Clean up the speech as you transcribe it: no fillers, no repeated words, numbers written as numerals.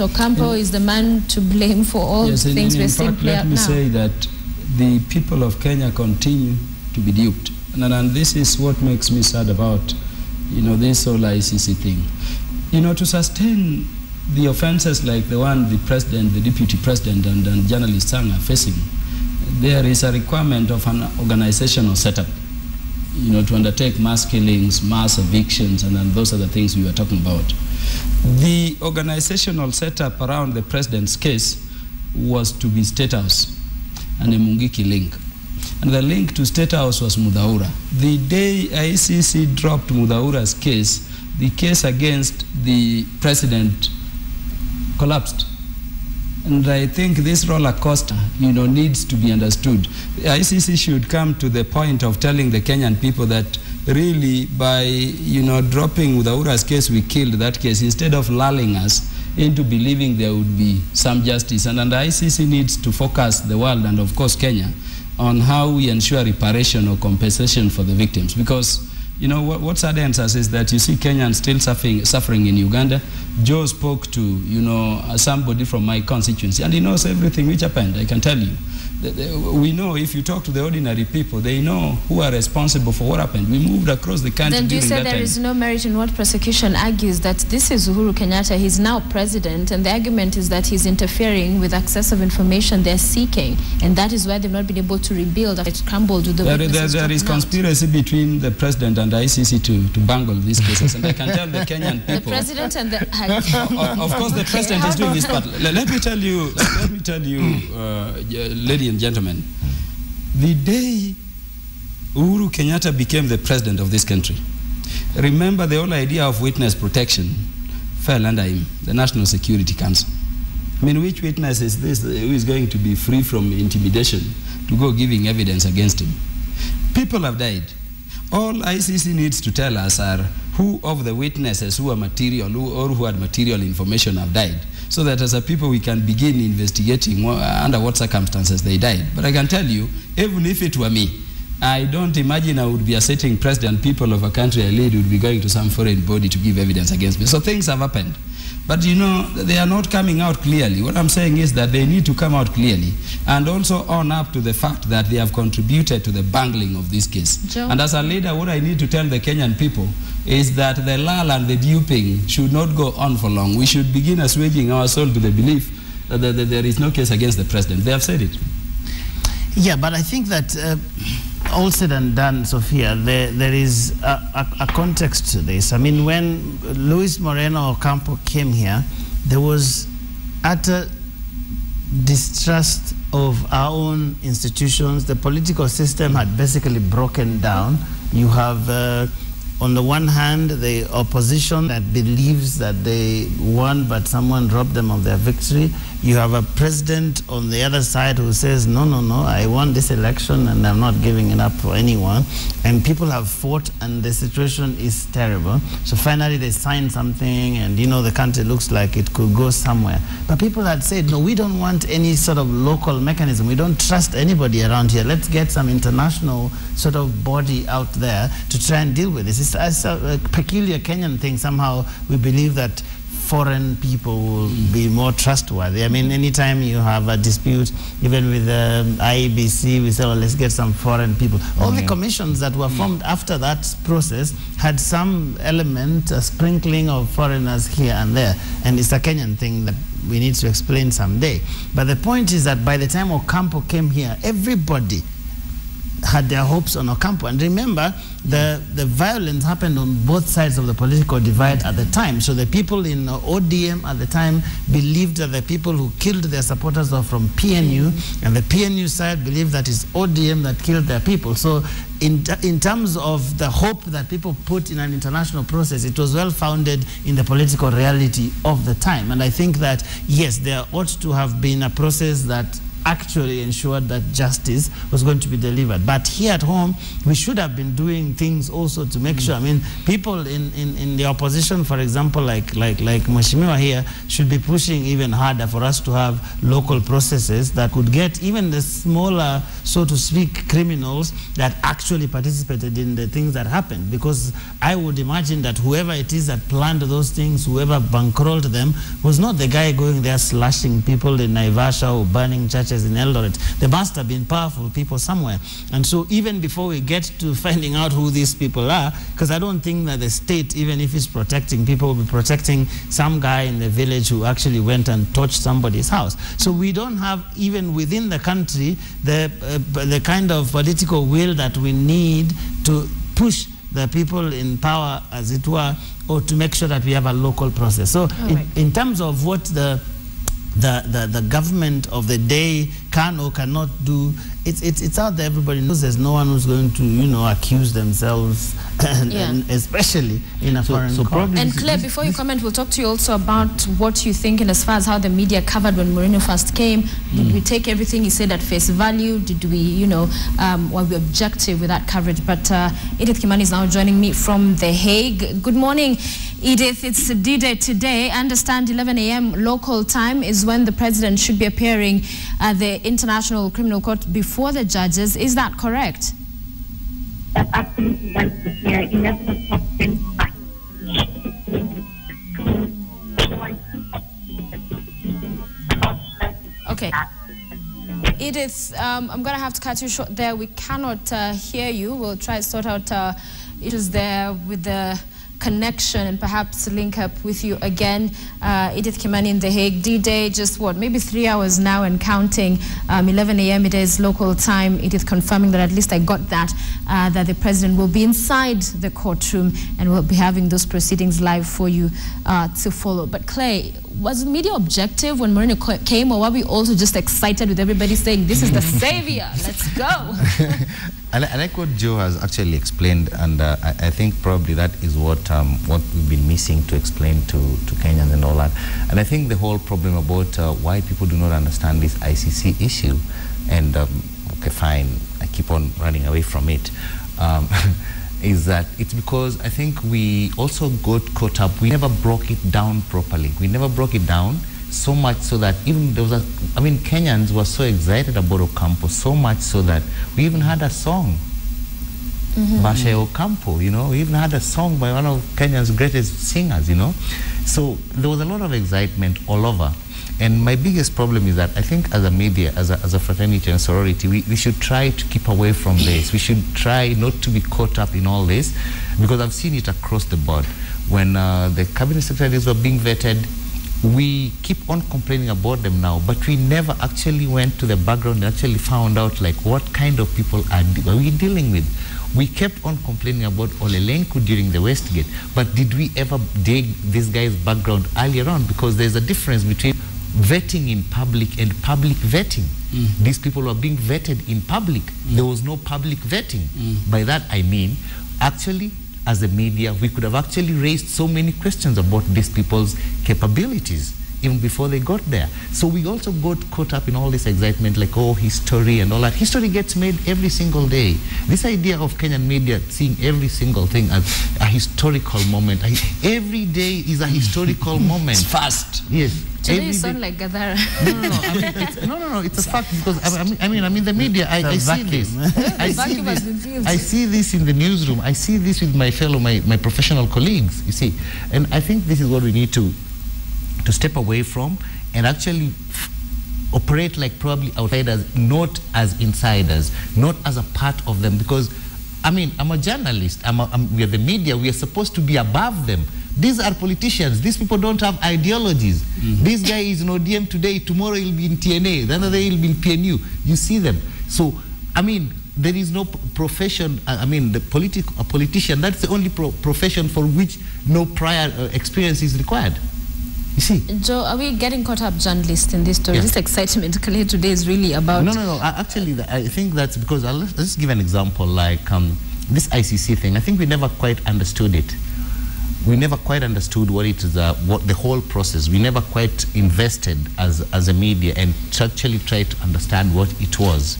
Ocampo is the man to blame for all the things we're seeing play out now. Let me say that the people of Kenya continue to be duped. And this is what makes me sad about, this whole ICC thing. To sustain the offenses like the one the president, the deputy president, and journalists are facing, there is a requirement of an organizational setup, to undertake mass killings, mass evictions, and those are the things we were talking about. The organizational setup around the president's case was to be State House and a Mungiki link. And the link to State House was Mudhaura. The day ICC dropped Mudhaura's case, the case against the president collapsed. And I think this roller coaster, needs to be understood. The ICC should come to the point of telling the Kenyan people that really by, dropping Mudhaura's case, we killed that case, instead of lulling us into believing there would be some justice. And the ICC needs to focus the world, and of course Kenya, on how we ensure reparation or compensation for the victims. Because, what saddens us is that you see Kenyans still suffering in Uganda. Joe spoke to, somebody from my constituency, and he knows everything which happened, I can tell you. We know, if you talk to the ordinary people, they know who are responsible for what happened. We moved across the country. Then do you say there is no merit in what prosecution argues, that this is Uhuru Kenyatta, he's now president, and the argument is that he's interfering with access of information they're seeking, and that is why they've not been able to rebuild after it crumbled with the witnesses. There is conspiracy between the president and the ICC to bungle these cases, and I can tell the Kenyan people. The president and the... of course, the president is doing his part. Let me tell you, ladies and gentlemen, the day Uhuru Kenyatta became the president of this country, remember the whole idea of witness protection fell under him, the National Security Council. I mean, which witness is this who is going to be free from intimidation to go giving evidence against him? People have died. All ICC needs to tell us are who of the witnesses who are material or who had material information have died, so that as a people we can begin investigating under what circumstances they died. But I can tell you, even if it were me, I don't imagine I would be a sitting president. People of a country I lead would be going to some foreign body to give evidence against me. So things have happened. But they are not coming out clearly. What I'm saying is that they need to come out clearly and also own up to the fact that they have contributed to the bungling of this case. Joe? And as a leader, what I need to tell the Kenyan people is that the lull and the duping should not go on for long. We should begin assuaging our soul to the belief that there is no case against the president. They have said it. Yeah, but I think that all said and done, Sophia, there is a context to this. I mean, when Luis Moreno Ocampo came here, there was utter distrust of our own institutions. The political system had basically broken down. You have, on the one hand, the opposition that believes that they won, but someone robbed them of their victory. You have a president on the other side who says, no, I won this election and I'm not giving it up for anyone. And people have fought and the situation is terrible. So finally they signed something and, the country looks like it could go somewhere. But people had said, no, we don't want any sort of local mechanism. We don't trust anybody around here. Let's get some international sort of body out there to try and deal with this. It's a peculiar Kenyan thing. Somehow we believe that foreign people will be more trustworthy. I mean, anytime you have a dispute, even with the IEBC, we say, well, let's get some foreign people. All the commissions that were formed after that process had some element, a sprinkling of foreigners here and there. And it's a Kenyan thing that we need to explain someday. But the point is that by the time Ocampo came here, everybody had their hopes on Ocampo. And remember, the violence happened on both sides of the political divide at the time. So the people in ODM at the time believed that the people who killed their supporters were from PNU, and the PNU side believed that it's ODM that killed their people. So in terms of the hope that people put in an international process, it was well founded in the political reality of the time. And I think that, yes, there ought to have been a process that actually ensured that justice was going to be delivered. But here at home, we should have been doing things also to make sure. I mean, people in the opposition, for example, like Mheshimiwa here, should be pushing even harder for us to have local processes that could get even the smaller, so to speak, criminals that actually participated in the things that happened. Because I would imagine that whoever it is that planned those things, whoever bankrolled them, was not the guy going there slashing people in Naivasha or burning churches in Eldoret. There must have been powerful people somewhere. And so even before we get to finding out who these people are, because I don't think that the state, even if it's protecting people, will be protecting some guy in the village who actually went and touched somebody's house. So we don't have, even within the country, the kind of political will that we need to push the people in power, as it were, or to make sure that we have a local process. So in terms of what the government of the day can or cannot do, it's out there. Everybody knows there's no one who's going to, you know, accuse themselves, and especially in a foreign country. And Claire, before you comment, we'll talk to you also about what you think in as far as how the media covered when Moreno first came. Did we take everything he said at face value? Did we, you know, were we objective with that coverage? But Edith Kimani is now joining me from The Hague. Good morning, Edith. It's D-Day today. I understand 11 a.m. local time is when the president should be appearing at the International Criminal Court before the judges. Is that correct? That's absolutely right. Yeah, 11 o'clock. Okay. Edith, I'm going to have to cut you short there. We cannot hear you. We'll try to sort out issues there with the connection and perhaps link up with you again. Edith Kimani in The Hague. D-Day, just what, maybe 3 hours now and counting. 11 a.m. it is local time. Edith confirming that, at least I got that, that the president will be inside the courtroom and will be having those proceedings live for you to follow. But Clay, was the media objective when Moreno came, or were we also just excited with everybody saying, this is the savior, let's go? I like what Joe has actually explained, and I think probably that is what we've been missing to explain to Kenyans and all that. And I think the whole problem about why people do not understand this ICC issue, and okay, fine, I keep on running away from it, is that it's because I think we also got caught up. We never broke it down properly. We never broke it down so much so that even there was Kenyans were so excited about Ocampo, so much so that we even had a song, Moreno Ocampo, you know, we even had a song by one of Kenya's greatest singers, you know. So there was a lot of excitement all over. And my biggest problem is that I think as a media, as a fraternity and sorority, we should try to keep away from this. We should try not to be caught up in all this, because I've seen it across the board. When the cabinet secretaries were being vetted, we keep on complaining about them now, but we never actually went to the background and actually found out, like, what kind of people are we dealing with. We kept on complaining about Olelenku during the Westgate, but did we ever dig this guy's background earlier on? Because there's a difference between vetting in public and public vetting. These people were being vetted in public. There was no public vetting. By that I mean, actually, as a media, we could have actually raised so many questions about these people's capabilities even before they got there. So we also got caught up in all this excitement, like, oh, history and all that. History gets made every single day. This idea of Kenyan media seeing every single thing as a historical moment. Every day is a historical moment. It's fast. Yes. Today you sound like Gadara. No, it's a fact, because I mean the media, I see this. I see this in the newsroom. I see this with my fellow, my professional colleagues, you see. And I think this is what we need to step away from and actually operate like probably outsiders, not as insiders, not as a part of them. Because, I mean, I'm a journalist, we are the media, we are supposed to be above them. These are politicians. These people don't have ideologies. This guy is in ODM today, tomorrow he'll be in TNA, the other day he'll be in PNU. You see them. So, I mean, there is no profession, a politician, that's the only profession for which no prior experience is required. You see? Joe, are we getting caught up, journalists, in this story? Yeah. This excitement clear today is really about... No. Actually, I think that's because, let's give an example, like this ICC thing. I think we never quite understood it. we never quite understood what it is, what the whole process. We never quite invested as a media and actually tried to understand what it was.